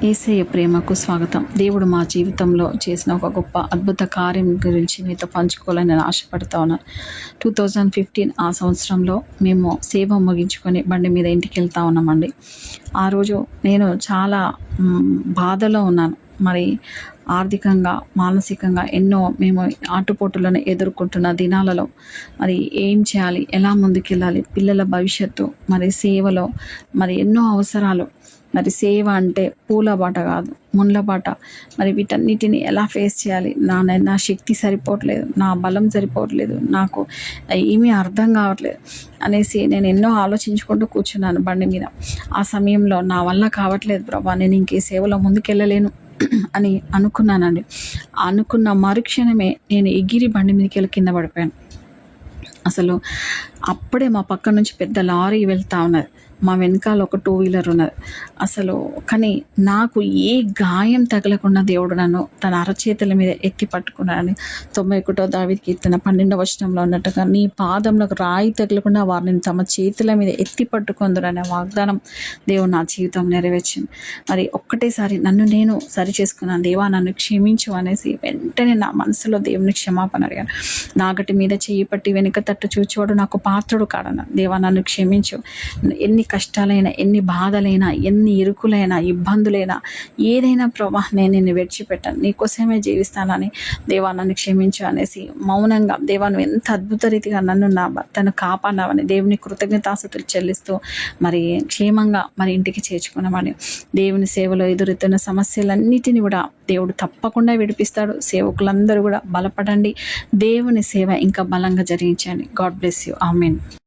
యేసయ్య ప్రేమకు స్వాగతం. దేవుడు మా జీవితంలో చేసిన ఒక గొప్ప అద్భుత కార్యం గురించి మీతో పంచుకోవాలని నేను ఆశపడతా ఉన్నాను. 2015 ఆ సంవత్సరంలో మేము సేవ ముగించుకొని బండి మీద ఇంటికి వెళ్తా ఉన్నామండి. ఆ రోజు నేను చాలా బాధలో ఉన్నాను. మరి ఆర్థికంగా, మానసికంగా ఎన్నో మేము ఆటుపోటులను ఎదుర్కొంటున్న దినాలలో మరి ఏం చేయాలి, ఎలా ముందుకెళ్ళాలి, పిల్లల భవిష్యత్తు, మరి సేవలో మరి ఎన్నో అవసరాలు. మరి సేవ అంటే పూల బాట కాదు, ముళ్ళ బాట. మరి వీటన్నిటిని ఎలా ఫేస్ చేయాలి, నా శక్తి సరిపోవట్లేదు, నా బలం సరిపోవట్లేదు, నాకు ఏమీ అర్థం కావట్లేదు అనేసి నేను ఎన్నో ఆలోచించుకుంటూ కూర్చున్నాను బండి మీద. ఆ సమయంలో నా వల్ల కావట్లేదు ప్రభా, నేను ఇంకే సేవలో ముందుకెళ్ళలేను అని అనుకున్నానండి. అనుకున్న మరుక్షణమే నేను ఎగిరి బండి మీదకి వెళ్ళి కింద పడిపోయాను. అసలు అప్పుడే మా పక్క నుంచి పెద్ద లారీ వెళ్తూ ఉన్నది, మా వెనకాల ఒక 2 వీలర్ ఉన్నది. అసలు కానీ నాకు ఏ గాయం తగలకుండా దేవుడు నన్ను తన అరచేతుల మీద ఎత్తి పట్టుకున్నాడని 91వ దావీదు కీర్తన 12వ వచనంలో ఉన్నట్టుగా, నీ పాదంలోకి రాయి తగలకుండా వారిని తమ చేతుల మీద ఎత్తి పట్టుకుందరనే వాగ్దానం దేవుడు నా జీవితం నెరవేర్చింది. మరి ఒక్కటేసారి నన్ను నేను సరి చేసుకున్నాను. దేవా నన్ను క్షమించు అనేసి వెంటనే నా మనసులో దేవుని క్షమాపణ అడిగాను. నాగటి మీద చేయి పట్టి వెనుక తట్టు చూచేవాడు నాకు పాత్రుడు కాడన్న. దేవా నన్ను క్షమించు. ఎన్ని కష్టాలైనా, ఎన్ని బాధలైనా, ఎన్ని ఇరుకులైనా, ఇబ్బందులైనా, ఏదైనా ప్రభా నేను నిన్ను విడిచిపెట్టాను, నీకోసమే జీవిస్తానని దేవా నన్ను క్షమించు అనేసి మౌనంగా, దేవా నువ్వు ఎంత అద్భుత రీతిగా నన్ను నా భర్తను కాపాడినావని దేవుని కృతజ్ఞతాస్తుతులు చెల్లిస్తూ మరి క్షేమంగా మరి ఇంటికి చేర్చుకున్నామని, దేవుని సేవలో ఎదురుతున్న సమస్యలన్నిటిని కూడా దేవుడు తప్పకుండా విడిపిస్తాడు. సేవకులందరూ కూడా బలపడండి, దేవుని సేవ ఇంకా బలంగా జరిగించండి. God bless you. ఆమేన్.